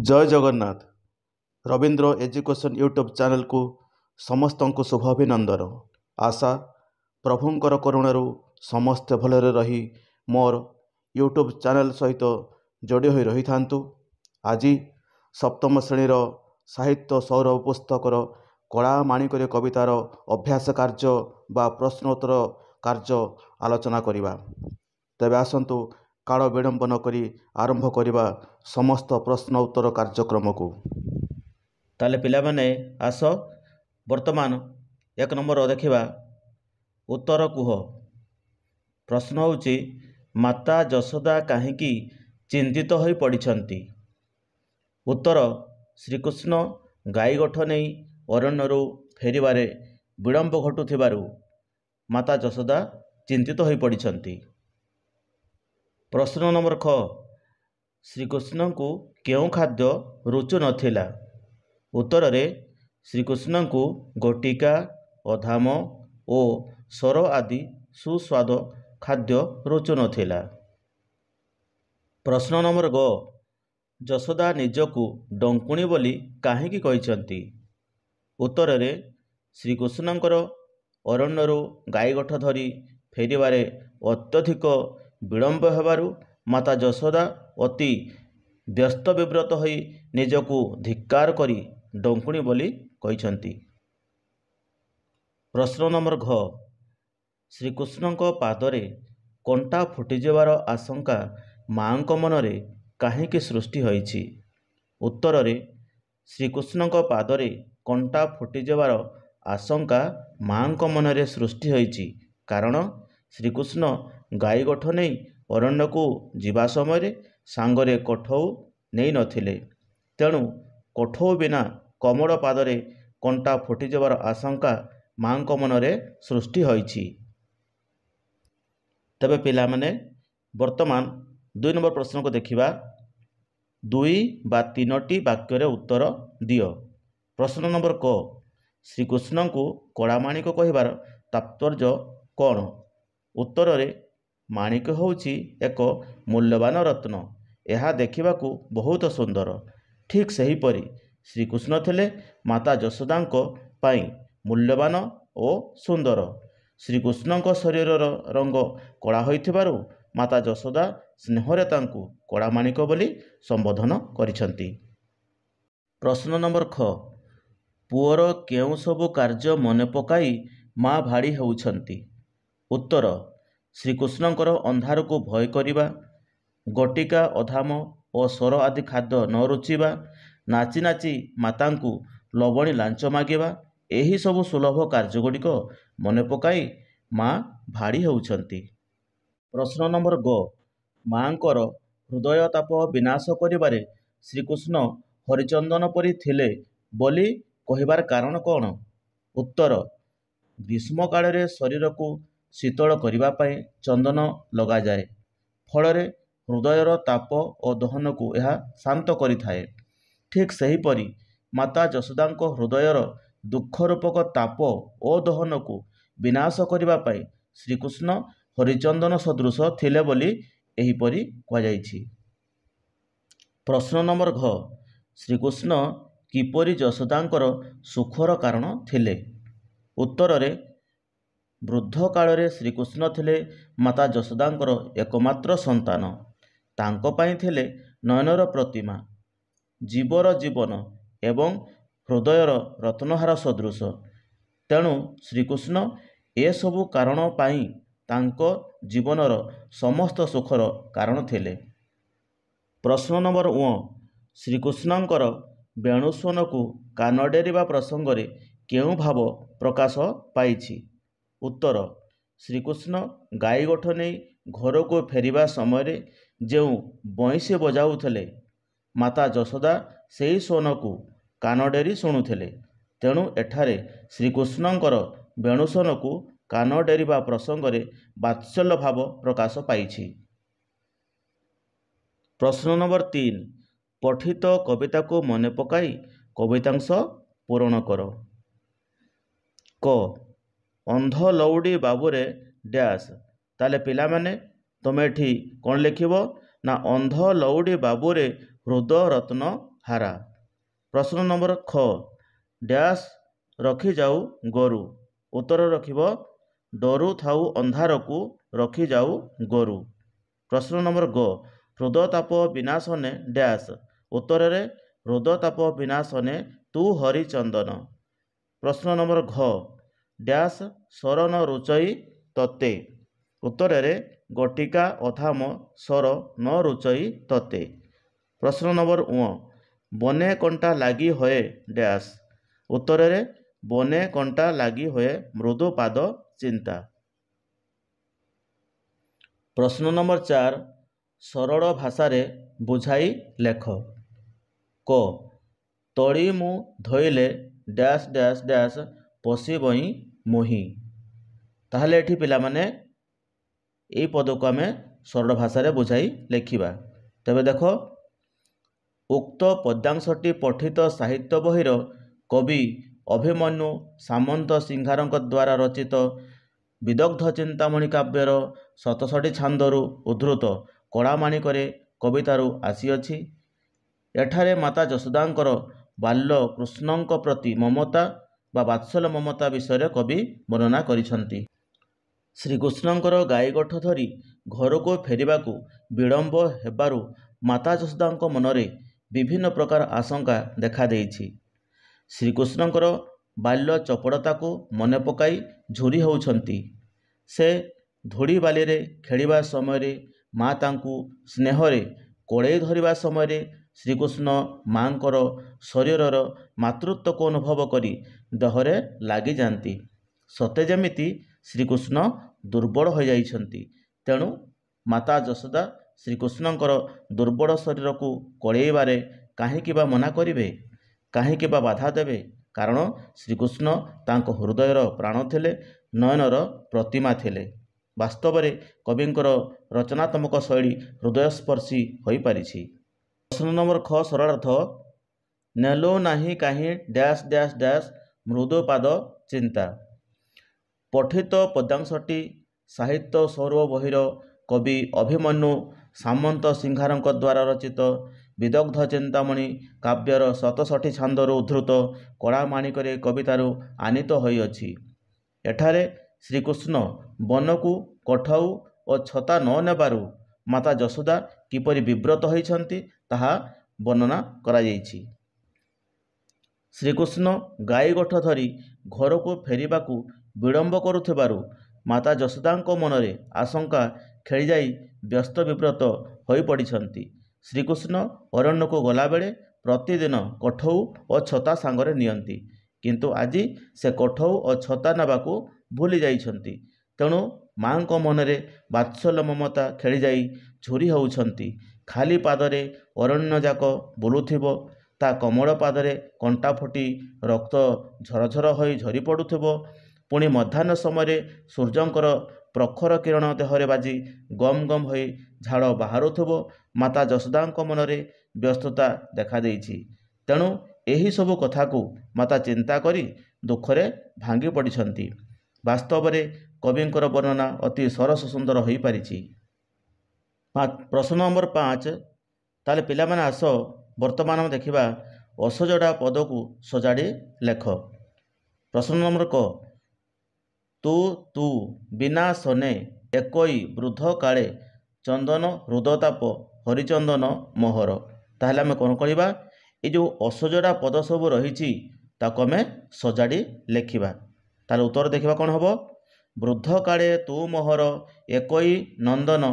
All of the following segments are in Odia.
जय Jagannath. Ravindra education YouTube channel को समस्त को शुभ अभिनंदन। आशा प्रभुंकर करुणारू समस्ते भलरे रही मोर यूट्यूब चैनल सहित जोड़ी हो रही था। आज सप्तम श्रेणीर साहित्य सौरभ पुस्तकर कला माणिक कवितार अभ्यास कार्य बा प्रश्नोत्तर कार्य आलोचना करिबा। तेबे आसंतु काल विलंब न करी आरंभ करिबा समस्त प्रश्न उत्तर कार्यक्रम को। ताले पिला माने आस वर्तमान एक नंबर देखिबा उत्तर कुह। प्रश्न होची माता यशोदा काहींकी चिंतित होई पड़िछंती। उत्तर श्रीकृष्ण गाई गोठ नहीं अरण्यरू फेरिबारे विलंब घटुथिबारु माता यशोदा चिंतित होई पड़िछंती। प्रश्न नंबर ख श्रीकृष्ण को केउं खाद्य रुचु नथिला। उत्तर रे श्रीकृष्ण को गोटिका अधाम ओ सर आदि सुस्वाद खाद्य रुचु नथिला। प्रश्न नंबर ग यशोदा निजकु डंकुणी बोली काहींकी कहिछंती। उत्तर रे श्रीकृष्णंकर अरण्यरू गाई गोठ धरी फेरिबारे अत्यधिक विलंब हेबारु माता यशोदा अति व्यस्त विव्रत होई निजकु धिक्कार करी डंकुणी बोली कहिछंती। प्रश्न नंबर घ श्रीकृष्णंक पादरे कंटा फुटिଯିबार आशंका माँक मनरे काहींकी सृष्टि होईछि। उत्तर रे श्रीकृष्णंक पादरे कंटा फुटिଯିबार आशंका माँक मनरे सृष्टि होईछि कारण श्रीकृष्ण गाई गोठ नहीं अरण्य को जीवा समय सांगरे कठौ नहीं नथिले। तेणु कठौ बिना कमल पादरे कंटा फुटिଯିबार आशंका माँक मनरे सृष्टि होईछि। तबे पिला माने वर्तमान 2 नंबर प्रश्न को देखिबा। 2 बा 3टी वाक्य उत्तर दियो। प्रश्न नंबर क श्रीकृष्ण को कला माणिक कहिबार तात्पर्य कौन। उत्तर रे माणिक होउछि एक मूल्यवान रत्न। यह देखिबाकू बहुत सुंदर। ठीक सही परी श्रीकृष्ण थिले माता यशोदांक पाई मूल्यवान ओ सुंदर। श्रीकृष्णंक शरीरर रंग कला होइथिबारु माता यशोदा स्नेहरे तांकू कला माणिक बोली संबोधन करिछंती। प्रश्न नंबर ख पुअर केउं सबु कार्य मने पकाई माँ भाड़ी होउछंती। उत्तर श्रीकृष्णंकर अंधार को भय करिबा, गोटिका अधाम और सर आदि खाद्य न रुचिबा, नाची नाची मातांकू लवणी लांच मागिबा, एही सबु सुलभ कार्यगुड़िक मने पकाई माँ भाड़ी होउछंती। प्रश्न नंबर ग माँकर हृदय ताप विनाश करिबारे श्रीकृष्ण हरिचंदन परी थिले बोली कहिबार कारण कौन। उत्तर ग्रीष्म काल रे शरीर को शीतल करिबा पई चंदन लगा जाए, फलरे हृदयर ताप और दहन को यह शांत करिथाए। ठीक सही परी माता यशोदांक हृदयर दुख रूपक ताप और दहन को विनाश करिबा पई श्रीकृष्ण हरिचंदन सदृश थिले बोली एहीपरी कहाଯାଇଛି। प्रश्न नंबर घ श्रीकृष्ण किपरि यशोदांकर सुखर कारण थिले। उत्तर रे वृद्ध काल रे श्रीकृष्ण थिले माता यशोदांकर एकमात्र संतान। तांको पाई थिले नयनर प्रतिमा, जीवर जीवन एवं हृदयर रत्नहार सदृश। तेणु श्रीकृष्ण ए सबु कारण पाई तांको जीवनर समस्त सुखर कारण थिले। प्रश्न नंबर 1 श्रीकृष्णंकर वेणुस्वन को कान डेरिबा प्रसंग रे केउं भाव प्रकाश पाइछि। उत्तर श्रीकृष्ण गाई गोठ नहीं घर को फेरिबा समय जो बंशी बजाउथले माता यशोदा सेही स्वन को कान डेरी शुणुथिले। तेणु एठारे श्रीकृष्णंकर वेणुस्वन को कान डेरिबा प्रसंग रे वात्सल्य भाव प्रकाश पाइछि। प्रश्न नंबर 3 पठित कविता को मने पकाई कवितांश पूरण कर। क अंध लौड़ी बाबूरे डैश। ताले पिला माने तुम एठी कौन लिखिबो ना अंध लौड़ी बाबूरे हृदय रत्न ହାରା। ପ୍ରଶ୍ନ ନମ୍ବର ଖ ଡ୍ୟାସ୍ ରଖିଯାଉ ଗୋରୁ। ଉତ୍ତର ରଖିବ ଡରୁ ଥାଉ ଅନ୍ଧାରକୁ ରଖିଯାଉ ଗୋରୁ। ପ୍ରଶ୍ନ ନମ୍ବର ଗ ହୃଦତାପ ବିନାଶନେ ଡ୍ୟାସ୍। ଉତ୍ତରରେ ହୃଦତାପ ବିନାଶନେ ତୁ ହରିଚନ୍ଦନ। ପ୍ରଶ୍ନ ନମ୍ବର ଘ ଡ୍ୟାସ୍ ଶରଣ ରୁଚଇ ତତେ। ଉତ୍ତରରେ ଗଟିକା ଅଧାମ ସ୍ୱର ନ ରୁଚଇ ତତେ। ପ୍ରଶ୍ନ ନମ୍ବର ଙ ବନେ କଣ୍ଟା ଲାଗି ହଏ ଡ୍ୟାସ୍। ଉତ୍ତରରେ ବନେ କଣ୍ଟା ଲାଗି ହଏ ମୃଦୁ ପାଦ ଚିନ୍ତା। ପ୍ରଶ୍ନ ନମ୍ବର 4 ସରଳ ଭାଷାରେ ବୁଝାଇ ଲେଖ। କ ତଳି ମୁଁ ଧୋଇଲେ ଡ୍ୟାସ୍ ଡ୍ୟାସ୍ ଡ୍ୟାସ୍ ପଶିବଇଁ ମୁହିଁ। ତାହେଲେ ଏଠି ପିଲାମାନେ এই ପଦକୁ ଆମେ ସରଳ ଭାଷାରେ ବୁଝାଇ ଲେଖିବା। ତେବେ ଦେଖ ଉକ୍ତ ପଦ୍ୟାଂଶଟି ପଠିତ ସାହିତ୍ୟ ବହିର କବି ଅଭିମନ୍ୟୁ ସାମନ୍ତ ସିଂହାରଙ୍କ ଦ୍ୱାରା ରଚିତ ବିଦଗ୍ଧ ଚିନ୍ତାମଣି କାବ୍ୟର 67 ଛାନ୍ଦରୁ ଉଦ୍ଧୃତ କଳାମାଣିକରେ କବିତାରୁ ଆସିଅଛି। ଏଠାରେ ମାତା ଯଶୋଦାଙ୍କର ବାଲ୍ୟ କୃଷ୍ଣଙ୍କ ପ୍ରତି ମମତା ବା ବାତ୍ସଲ୍ୟ ମମତା ବିଷୟରେ କବି ବର୍ଣ୍ଣନା କରିଛନ୍ତି। ଶ୍ରୀକୃଷ୍ଣଙ୍କର ଗାଈଗୋଠ ଧରି ଘରକୁ ଫେରିବାକୁ ବିଳମ୍ବ ହେବାରୁ ମାତା ଯଶୋଦାଙ୍କ ମନରେ ବିଭିନ୍ନ ପ୍ରକାର ଆଶଙ୍କା ଦେଖାଦେଇଛି। ଶ୍ରୀକୃଷ୍ଣଙ୍କର ବାଲ୍ୟ ଚପଳତାକୁ ମନେ ପକାଇ ଝୁରି ହେଉଛନ୍ତି। ସେ ଧୂଳି ବାଲିରେ ଖେଳିବା ସମୟରେ ମା ତାଙ୍କୁ ସ୍ନେହରେ କୋଳେଇ ଧରିବା ସମୟରେ ଶ୍ରୀକୃଷ୍ଣ ମାଙ୍କର ଶରୀରର ମାତୃତ୍ୱକୁ ଅନୁଭବ କରି ଦେହରେ ଲାଗିଯାଆନ୍ତି। ସତେ ଯେମିତି ଶ୍ରୀକୃଷ୍ଣ ଦୁର୍ବଳ ହୋଇଯାଇଛନ୍ତି। ତେଣୁ ମାତା ଯଶୋଦା ଶ୍ରୀକୃଷ୍ଣଙ୍କର ଦୁର୍ବଳ ଶରୀରକୁ କୋଳେଇବାରେ କାହିଁକି ବା ମନା କରିବେ, କାହିଁକି ବା ବାଧା ଦେବେ? କାରଣ ଶ୍ରୀକୃଷ୍ଣ ତାଙ୍କ ହୃଦୟର ପ୍ରାଣ ଥିଲେ, ନୟନର ପ୍ରତିମା ଥିଲେ। ବାସ୍ତବରେ କବିଙ୍କର ରଚନାତ୍ମକ ଶୈଳୀ ହୃଦୟସ୍ପର୍ଶୀ ହୋଇପାରିଛି। ପ୍ରଶ୍ନ ନମ୍ବର ଖ ସରଳାର୍ଥ ନେଲୁ ନାହିଁ କାହିଁ ଡ୍ୟାସ୍ ଡ୍ୟାସ୍ ଡ୍ୟାସ୍ ମୃଦୁ ପାଦ ଚିନ୍ତା। ପଠିତ ପଦ୍ୟାଂଶଟି ସାହିତ୍ୟ ସୌରଭ ବହିର କବି ଅଭିମନ୍ୟୁ ସାମନ୍ତ ସିଂହାରଙ୍କ ଦ୍ୱାରା ରଚିତ ବିଦଗ୍ଧ ଚିନ୍ତାମଣି କାବ୍ୟର 67 ଛାନ୍ଦରୁ ଉଦ୍ଧୃତ କଳାମାଣିକରେ କବିତାରୁ ଆନୀତ ହୋଇଅଛି। ଏଠାରେ ଶ୍ରୀକୃଷ୍ଣ ବନକୁ କଠଉ ଓ ଛତା ନ ନେବାରୁ ମାତା ଯଶୋଦା କିପରି ବିବ୍ରତ ହୋଇଛନ୍ତି ତାହା ବର୍ଣ୍ଣନା କରାଯାଇଛି। ଶ୍ରୀକୃଷ୍ଣ ଗାଈଗୋଠ ଧରି ଘରକୁ ଫେରିବାକୁ ବିଳମ୍ବ କରୁଥିବାରୁ ମାତା ଯଶୋଦାଙ୍କ ମନରେ ଆଶଙ୍କା ଖେଳିଯାଇ ବ୍ୟସ୍ତ ବିବ୍ରତ ହୋଇପଡ଼ିଛନ୍ତି। ଶ୍ରୀକୃଷ୍ଣ ଅରଣ୍ୟକୁ ଗଲାବେଳେ ପ୍ରତିଦିନ କଠଉ ଓ ଛତା ସାଙ୍ଗରେ ନିଅନ୍ତି, କିନ୍ତୁ ଆଜି ସେ କଠଉ ଓ ଛତା ନେବାକୁ ଭୁଲି ଯାଇଛନ୍ତି। ତେଣୁ ମାଙ୍କ ମନରେ ବାତ୍ସଲ୍ୟ ମମତା ଖେଳିଯାଇ ଝୁରି ହେଉଛନ୍ତି। ଖାଲି ପାଦରେ ଅରଣ୍ୟଯାକ ବୁଲୁଥିବ, ତା କୋମଳ ପାଦରେ କଣ୍ଟା ଫୁଟି ରକ୍ତ ଝରଝର ହୋଇ ଝରି ପଡ଼ୁଥିବ। ପୁଣି ମଧ୍ୟାହ୍ନ ସମୟରେ ସୂର୍ଯ୍ୟଙ୍କର ପ୍ରଖର କିରଣ ଦେହରେ ବାଜି ଗମ ଗମ ହୋଇ ଝାଳ ବାହାରୁଥିବ। ମାତା ଯଶୋଦାଙ୍କ ମନରେ ବ୍ୟସ୍ତତା ଦେଖାଦେଇଛି। ତେଣୁ ଏହିସବୁ କଥାକୁ ମାତା ଚିନ୍ତା କରି ଦୁଃଖରେ ଭାଙ୍ଗି ପଡ଼ିଛନ୍ତି। ବାସ୍ତବରେ କବିଙ୍କର ବର୍ଣ୍ଣନା ଅତି ସରସ ସୁନ୍ଦର ହୋଇପାରିଛି। ପ୍ରଶ୍ନ ନମ୍ବର 5 ତାହେଲେ ପିଲାମାନେ ଆସ ବର୍ତ୍ତମାନ ଆମେ ଦେଖିବା ଅସଜଡ଼ା ପଦକୁ ସଜାଡ଼ି ଲେଖ। ପ୍ରଶ୍ନ ନମ୍ବର କ ତୁ ତୁ ବିନା ସନେ ଏକୋଇ ବୃଦ୍ଧ କାଳେ ଚନ୍ଦନ ହୃଦତାପ ହରିଚନ୍ଦନ ମୋହର। ତାହେଲେ ଆମେ କ'ଣ କରିବା, ଏ ଯେଉଁ ଅସଜଡ଼ା ପଦ ସବୁ ରହିଛି ତାକୁ ଆମେ ସଜାଡ଼ି ଲେଖିବା। ତାହେଲେ ଉତ୍ତର ଦେଖିବା କ'ଣ ହେବ, ବୃଦ୍ଧ କାଳେ ତୁ ମୋହର ଏକୋଇ ନନ୍ଦନ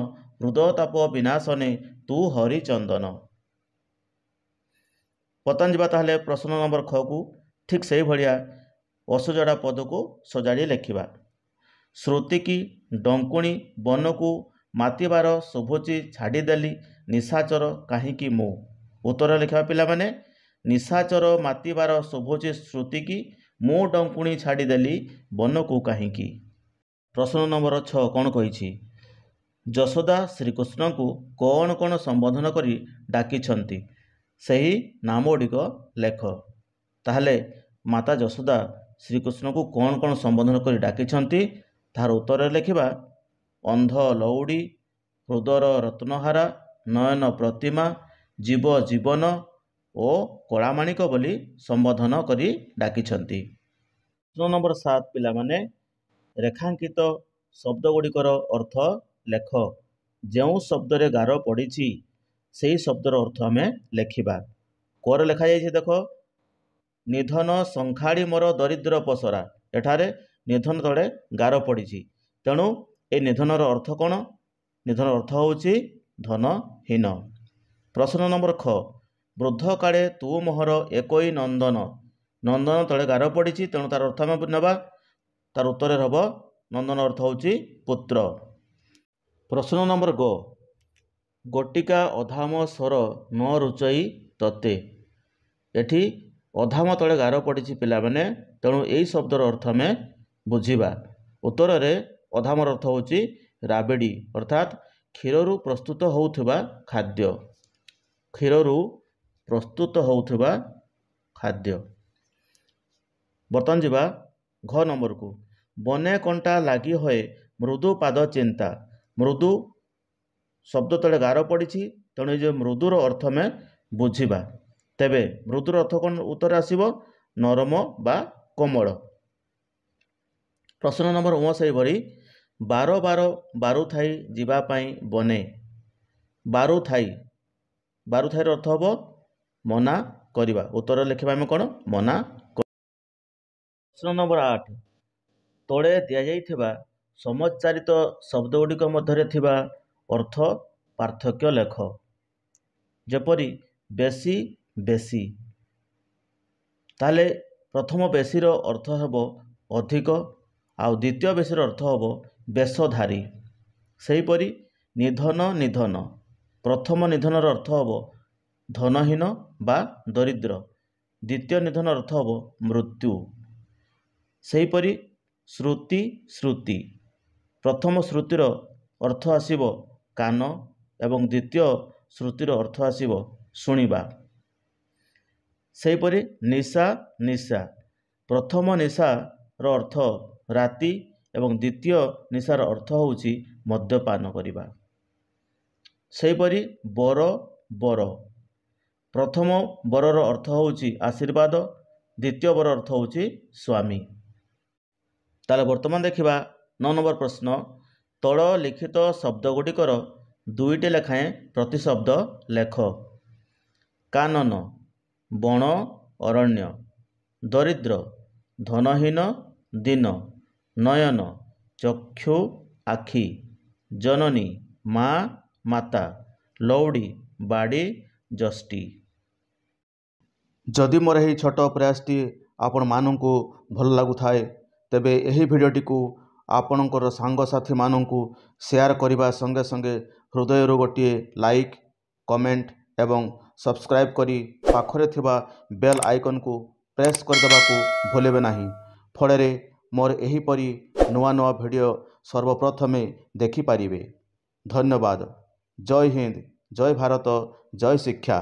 ହୃଦତାପ ବିନାଶନେ ତୁ ହରିଚନ୍ଦନ। ବର୍ତ୍ତମାନ ଯିବା ତାହେଲେ ପ୍ରଶ୍ନ ନମ୍ବର ଖକୁ ଠିକ୍ ସେଇଭଳିଆ ଅସଜଡ଼ା ପଦକୁ ସଜାଡ଼ି ଲେଖିବା। ଶ୍ରୁତିକି ଡଙ୍କୁଣି ବନକୁ ମାତିବାର ଶୁଭୁଛି ଛାଡ଼ିଦେଲି ନିଶାଚର କାହିଁକି ମୁଁ। ଉତ୍ତର ଲେଖିବା ପିଲାମାନେ, ନିଶାଚର ମାତିବାର ଶୁଭୁଛି ଶ୍ରୁତିକି ମୁଁ ଡଙ୍କୁଣି ଛାଡ଼ିଦେଲି ବନକୁ କାହିଁକି। ପ୍ରଶ୍ନ ନମ୍ବର 6 କ'ଣ କହିଛି, ଯଶୋଦା ଶ୍ରୀକୃଷ୍ଣଙ୍କୁ କ'ଣ କ'ଣ ସମ୍ବୋଧନ କରି ଡାକିଛନ୍ତି ସେହି ନାମ ଗୁଡ଼ିକ ଲେଖ। ତାହେଲେ ମାତା ଯଶୋଦା ଶ୍ରୀକୃଷ୍ଣଙ୍କୁ କ'ଣ କ'ଣ ସମ୍ବୋଧନ କରି ଡାକିଛନ୍ତି ତାହାର ଉତ୍ତରରେ ଲେଖିବା, ଅନ୍ଧ ଲଉଡ଼ି, ହୃଦର ରତ୍ନହାରା, ନୟନ ପ୍ରତିମା, ଜୀବ ଜୀବନ ଓ କଳାମାଣିକ ବୋଲି ସମ୍ବୋଧନ କରି ଡାକିଛନ୍ତି। ପ୍ରଶ୍ନ ନମ୍ବର 7 ପିଲାମାନେ ରେଖାଙ୍କିତ ଶବ୍ଦଗୁଡ଼ିକର ଅର୍ଥ ଲେଖ। ଯେଉଁ ଶବ୍ଦରେ ଗାର ପଡ଼ିଛି ସେହି ଶବ୍ଦର ଅର୍ଥ ଆମେ ଲେଖିବା। କରେ ଲେଖାଯାଇଛି ଦେଖ, ନିଧନ ସଂଖାଡ଼ି ମୋର ଦରିଦ୍ର ପସରା। ଏଠାରେ ନିଧନ ତଳେ ଗାର ପଡ଼ିଛି, ତେଣୁ ଏ ନିଧନର ଅର୍ଥ କ'ଣ? ନିଧନର ଅର୍ଥ ହେଉଛି ଧନହୀନ। ପ୍ରଶ୍ନ ନମ୍ବର ଖ, ବୃଦ୍ଧ କାଳେ ତୁ ମୋହର ଏକୋଇ ନନ୍ଦନ। ନନ୍ଦନ ତଳେ ଗାର ପଡ଼ିଛି, ତେଣୁ ତାର ଅର୍ଥ ଆମେ ନେବା। ତାର ଉତ୍ତରରେ ହେବ ନନ୍ଦନ ଅର୍ଥ ହେଉଛି ପୁତ୍ର। ପ୍ରଶ୍ନ ନମ୍ବର ଗ, ଗୋଟିକା ଅଧାମ ସ୍ୱର ନ ରୁଚଇ ତତେ। ଏଠି ଅଧାମ ତଳେ ଗାର ପଡ଼ିଛି ପିଲାମାନେ, ତେଣୁ ଏହି ଶବ୍ଦର ଅର୍ଥ ଆମେ ବୁଝିବା। ଉତ୍ତରରେ ଅଧାମର ଅର୍ଥ ହେଉଛି ରାବିଡ଼ି, ଅର୍ଥାତ୍ କ୍ଷୀରରୁ ପ୍ରସ୍ତୁତ ହେଉଥିବା ଖାଦ୍ୟ। କ୍ଷୀରରୁ ପ୍ରସ୍ତୁତ ହେଉଥିବା ଖାଦ୍ୟ। ବର୍ତ୍ତମାନ ଯିବା ଘ ନମ୍ବରକୁ। ବନେ କଣ୍ଟା ଲାଗି ହୋଏ ମୃଦୁ ପାଦ ଚିନ୍ତା। ମୃଦୁ ଶବ୍ଦ ତଳେ ଗାର ପଡ଼ିଛି, ତେଣୁ ଏ ଯେଉଁ ମୃଦୁର ଅର୍ଥ ଆମେ ବୁଝିବା। ତେବେ ମୃଦୁର ଅର୍ଥ କ'ଣ ଉତ୍ତରରେ ଆସିବ? ନରମ ବା କୋମଳ। ପ୍ରଶ୍ନ ନମ୍ବର ମ ସେହିଭଳି ବାର ବାର ବାରୁଥାଇ ଯିବା ପାଇଁ ବନେ। ବାରୁଥାଇ, ବାରୁଥାଇର ଅର୍ଥ ହେବ ମନା କରିବା। ଉତ୍ତରରେ ଲେଖିବା ଆମେ କ'ଣ? ମନା କରିବା। ପ୍ରଶ୍ନ ନମ୍ବର 8, ତଳେ ଦିଆଯାଇଥିବା ସମୋଚ୍ଚାରିତ ଶବ୍ଦଗୁଡ଼ିକ ମଧ୍ୟରେ ଥିବା ଅର୍ଥ ପାର୍ଥକ୍ୟ ଲେଖ। ଯେପରି ବେଶୀ, ବେଶୀ, ତାହେଲେ ପ୍ରଥମ ବେଶୀର ଅର୍ଥ ହେବ ଅଧିକ, ଆଉ ଦ୍ୱିତୀୟ ବେଶୀର ଅର୍ଥ ହେବ ବେଶଧାରୀ। ସେହିପରି ନିଧନ, ନିଧନ, ପ୍ରଥମ ନିଧନର ଅର୍ଥ ହେବ ଧନହୀନ ବା ଦରିଦ୍ର, ଦ୍ୱିତୀୟ ନିଧନର ଅର୍ଥ ହେବ ମୃତ୍ୟୁ। ସେହିପରି ଶ୍ରୁତି, ଶ୍ରୁତି, ପ୍ରଥମ ଶ୍ରୁତିର ଅର୍ଥ ଆସିବ କାନ ଏବଂ ଦ୍ୱିତୀୟ ଶ୍ରୁତିର ଅର୍ଥ ଆସିବ ଶୁଣିବା। ସେହିପରି ନିଶା, ନିଶା, ପ୍ରଥମ ନିଶାର ଅର୍ଥ ରାତି ଏବଂ ଦ୍ୱିତୀୟ ନିଶାର ଅର୍ଥ ହେଉଛି ମଦ୍ୟପାନ କରିବା। ସେହିପରି ବର, ବର, ପ୍ରଥମ ବରର ଅର୍ଥ ହେଉଛି ଆଶୀର୍ବାଦ, ଦ୍ୱିତୀୟ ବର ଅର୍ଥ ହେଉଛି ସ୍ୱାମୀ। ତାହେଲେ ବର୍ତ୍ତମାନ ଦେଖିବା 9 ନମ୍ବର ପ୍ରଶ୍ନ। ତଳ ଲିଖିତ ଶବ୍ଦଗୁଡ଼ିକର 2ଟି ଲେଖାଏଁ ପ୍ରତିଶବ୍ଦ ଲେଖ। କାନନ, ବଣ, ଅରଣ୍ୟ। ଦରିଦ୍ର, ଧନହୀନ, ଦୀନ। ନୟନ, ଚକ୍ଷୁ, ଆଖି। ଜନନୀ, ମା, ମାତା। ଲଉଡ଼ି, ବାଡ଼ି, ଯଷ୍ଟି। ଯଦି ମୋର ଏହି ଛୋଟ ପ୍ରୟାସଟି ଆପଣମାନଙ୍କୁ ଭଲ ଲାଗୁଥାଏ, ତେବେ ଏହି ଭିଡ଼ିଓଟିକୁ ଆପଣଙ୍କର ସାଙ୍ଗସାଥିମାନଙ୍କୁ ସେୟାର କରିବା ସଙ୍ଗେ ସଙ୍ଗେ ହୃଦୟରୁ ଗୋଟିଏ ଲାଇକ୍, କମେଣ୍ଟ ଏବଂ ସବସ୍କ୍ରାଇବ୍ କରି ପାଖରେ ଥିବା ବେଲ୍ ଆଇକନ୍କୁ ପ୍ରେସ୍ କରିଦେବାକୁ ଭୁଲିବେ ନାହିଁ। ଫଳରେ ମୋର ଏହିପରି ନୂଆ ନୂଆ ଭିଡ଼ିଓ ସର୍ବପ୍ରଥମେ ଦେଖିପାରିବେ। ଧନ୍ୟବାଦ। ଜୟ ହିନ୍ଦ, ଜୟ ଭାରତ, ଜୟ ଶିକ୍ଷା।